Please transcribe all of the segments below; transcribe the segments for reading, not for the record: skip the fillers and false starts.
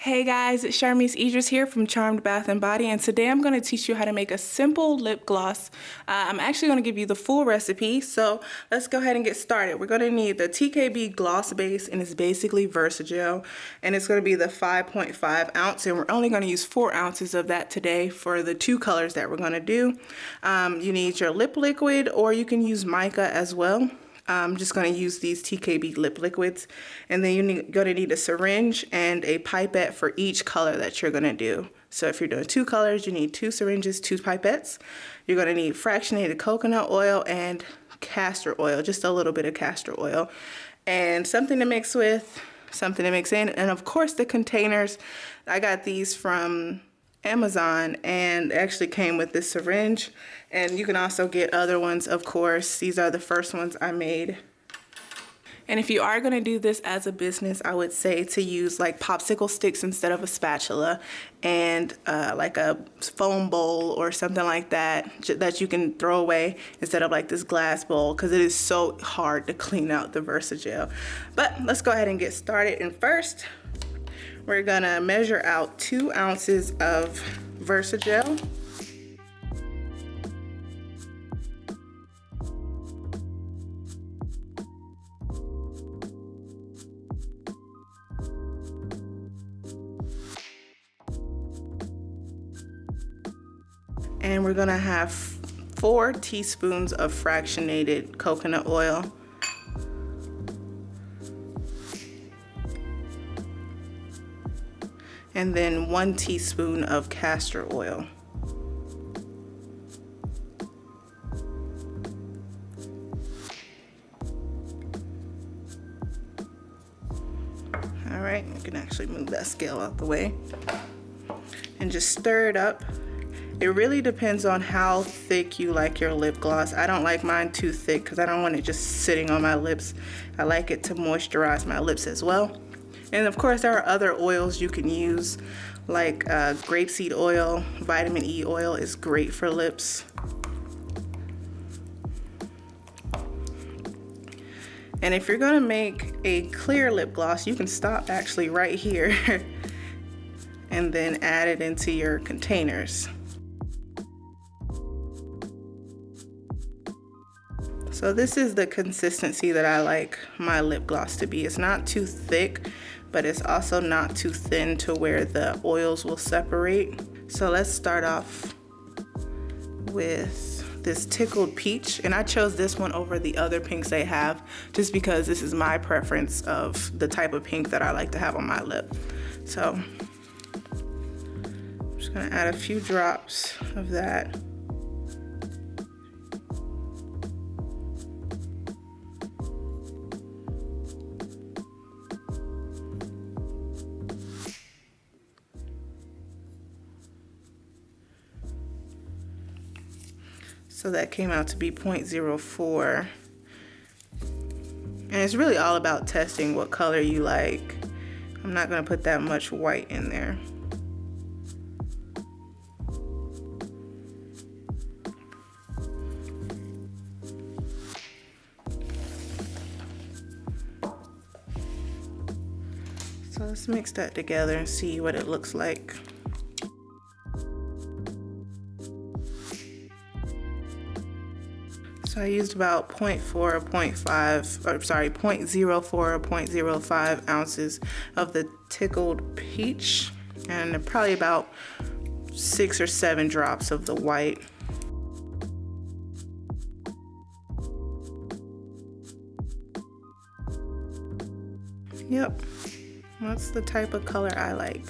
Hey guys, it's Charmise Idris here from Charmed Bath and Body, and today I'm going to teach you how to make a simple lip gloss. I'm actually going to give you the full recipe, so let's go ahead and get started. We're going to need the TKB gloss base, and it's basically Versagel, and it's going to be the 5.5 ounce, and we're only going to use 4 ounces of that today for the 2 colors that we're going to do. You need your lip liquid, or you can use mica as well. I'm just going to use these TKB lip liquids, and then you're going to need a syringe and a pipette for each color that you're going to do. So if you're doing 2 colors, you need 2 syringes, 2 pipettes. You're going to need fractionated coconut oil and castor oil, just a little bit of castor oil, and something to mix with, something to mix in, and of course the containers. I got these from Amazon and actually came with this syringe, and you can also get other ones, of course. These are the first ones I made. And if you are going to do this as a business, I would say to use like popsicle sticks instead of a spatula, and like a foam bowl or something like that that you can throw away instead of like this glass bowl, because it is so hard to clean out the Versagel. But let's go ahead and get started. And first, we're gonna measure out 2 ounces of Versagel. And we're gonna have 4 teaspoons of fractionated coconut oil. And then 1 teaspoon of castor oil. All right, you can actually move that scale out the way and just stir it up. It really depends on how thick you like your lip gloss. I don't like mine too thick because I don't want it just sitting on my lips. I like it to moisturize my lips as well. And of course, there are other oils you can use, like grapeseed oil. Vitamin E oil is great for lips. And if you're gonna make a clear lip gloss, you can stop actually right here and then add it into your containers. So this is the consistency that I like my lip gloss to be. It's not too thick, but it's also not too thin to where the oils will separate. So let's start off with this tickled peach, and I chose this one over the other pinks they have just because this is my preference of the type of pink that I like to have on my lip. So I'm just gonna add a few drops of that. So that came out to be 0.04. And it's really all about testing what color you like. I'm not gonna put that much white in there. So let's mix that together and see what it looks like. So I used about 0.04 or 0.05 ounces of the tickled peach, and probably about 6 or 7 drops of the white. Yep, that's the type of color I like.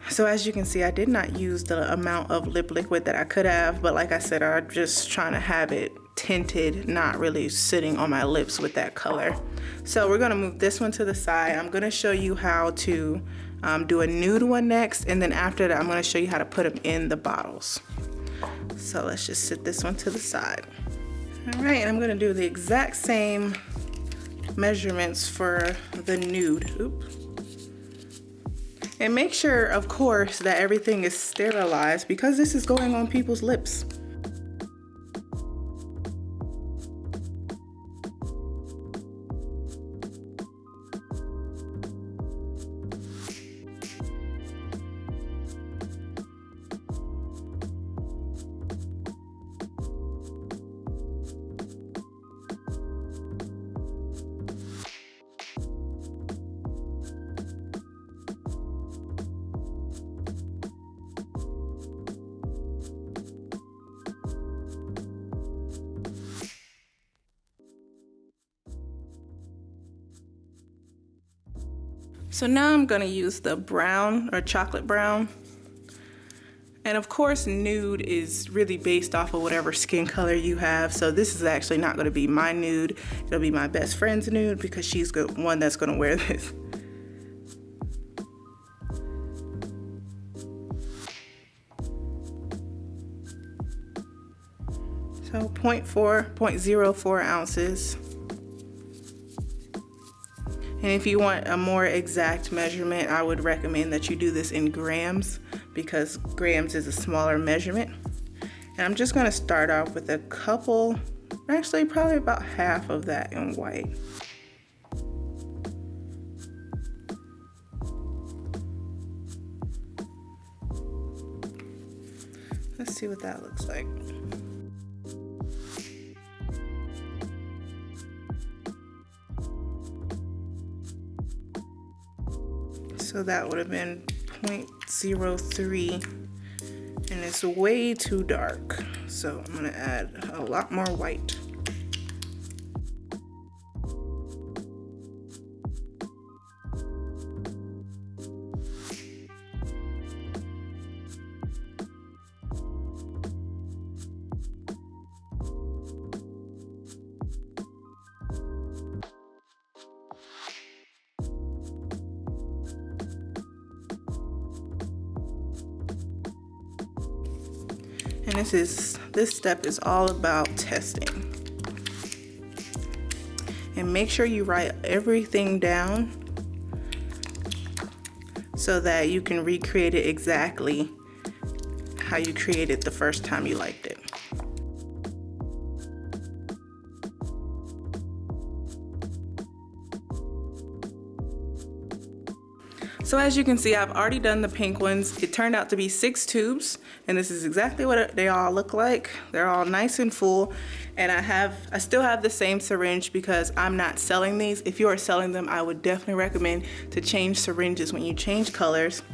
So as you can see, I did not use the amount of lip liquid that I could have, but like I said, I'm just trying to have it tinted, not really sitting on my lips with that color. So we're gonna move this one to the side. I'm gonna show you how to do a nude one next, and then after that I'm gonna show you how to put them in the bottles. So let's just sit this one to the side. All right, and I'm gonna do the exact same measurements for the nude. Oops. And make sure, of course, that everything is sterilized because this is going on people's lips. So now I'm gonna use the brown or chocolate brown. And of course, nude is really based off of whatever skin color you have. So this is actually not gonna be my nude. It'll be my best friend's nude because she's the one that's gonna wear this. So 0.04 ounces. And if you want a more exact measurement, I would recommend that you do this in grams because grams is a smaller measurement. And I'm just gonna start off with a couple, actually probably about half of that in white. Let's see what that looks like. So that would have been 0.03, and it's way too dark. So I'm gonna add a lot more white. And this step is all about testing. And make sure you write everything down so that you can recreate it exactly how you created the first time you liked it. So as you can see, I've already done the pink ones. It turned out to be 6 tubes, and this is exactly what they all look like. They're all nice and full, and I still have the same syringe because I'm not selling these. If you are selling them, I would definitely recommend to change syringes when you change colors.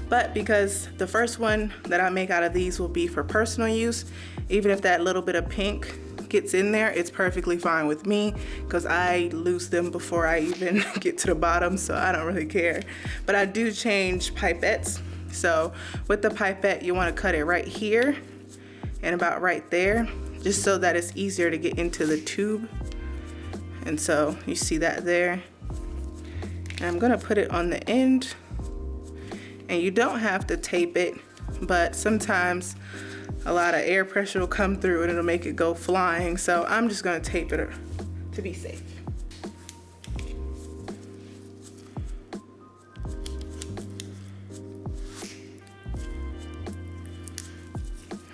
But because the first one that I make out of these will be for personal use, even if that little bit of pink gets in there, it's perfectly fine with me because I lose them before I even get to the bottom, so I don't really care. But I do change pipettes. So with the pipette, you want to cut it right here and about right there, just so that it's easier to get into the tube. And so you see that there. And I'm gonna put it on the end, and you don't have to tape it, but sometimes a lot of air pressure will come through and it'll make it go flying. So I'm just gonna tape it to be safe.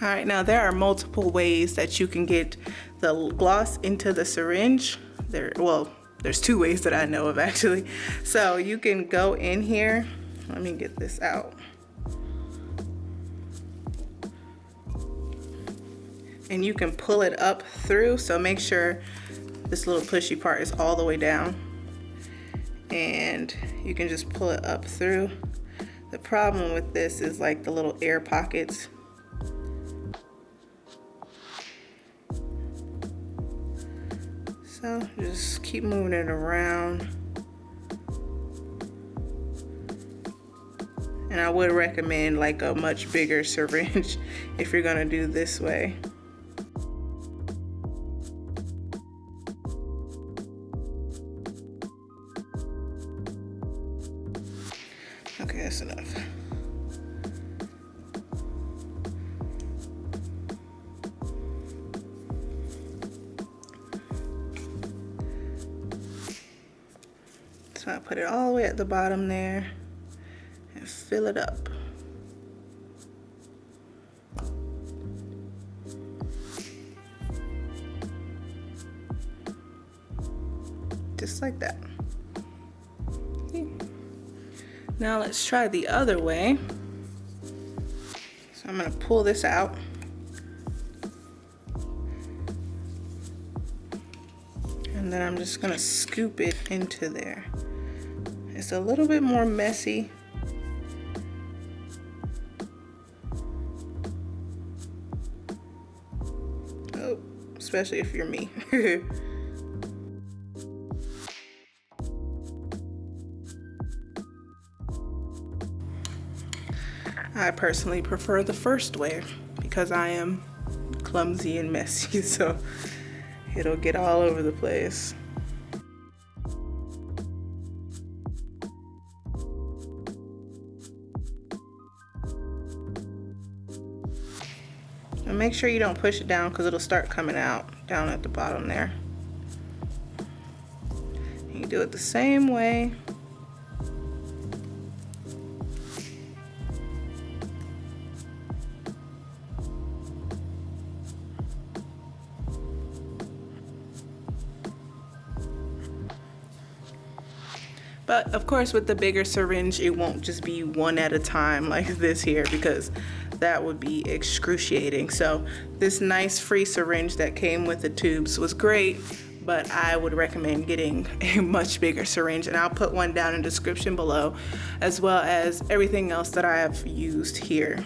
All right, now there are multiple ways that you can get the gloss into the syringe. There's 2 ways that I know of actually. So you can go in here, let me get this out. And you can pull it up through, so make sure this little pushy part is all the way down. And you can just pull it up through. The problem with this is like the little air pockets. So just keep moving it around. And I would recommend like a much bigger syringe if you're gonna do this way. Okay, that's enough. So I put it all the way at the bottom there and fill it up. Just like that. Now let's try the other way. So I'm gonna pull this out. And then I'm just gonna scoop it into there. It's a little bit more messy. Oh, especially if you're me. I personally prefer the first way because I am clumsy and messy, so it'll get all over the place. And make sure you don't push it down because it'll start coming out down at the bottom there. You do it the same way. But of course with the bigger syringe, it won't just be one at a time like this here because that would be excruciating. So this nice free syringe that came with the tubes was great, but I would recommend getting a much bigger syringe, and I'll put one down in the description below, as well as everything else that I have used here.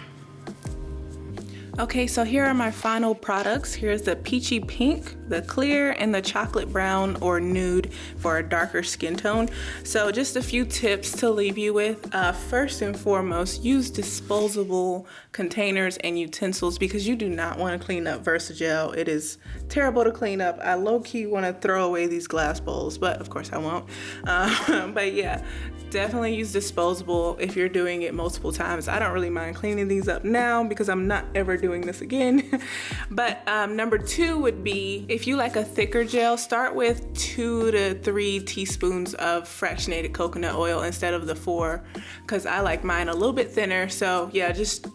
Okay, so here are my final products. Here's the peachy pink, the clear, and the chocolate brown or nude for a darker skin tone. So just a few tips to leave you with. First and foremost, use disposable containers and utensils because you do not want to clean up Versagel. It is terrible to clean up. I low-key want to throw away these glass bowls, but of course I won't. But yeah, definitely use disposable if you're doing it multiple times. I don't really mind cleaning these up now because I'm not ever doing this again. But number 2 would be, if you like a thicker gel, start with 2 to 3 teaspoons of fractionated coconut oil instead of the 4, because I like mine a little bit thinner. So yeah, just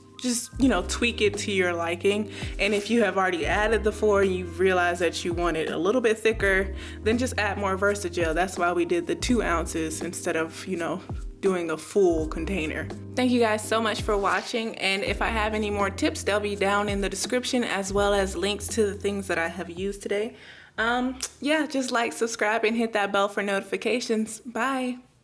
you know, tweak it to your liking. And if you have already added the 4 and you realize that you want it a little bit thicker, then just add more Versagel. That's why we did the 2 ounces instead of, you know, doing a full container. Thank you guys so much for watching, and if I have any more tips, they'll be down in the description, as well as links to the things that I have used today. Yeah, just like, subscribe, and hit that bell for notifications. Bye.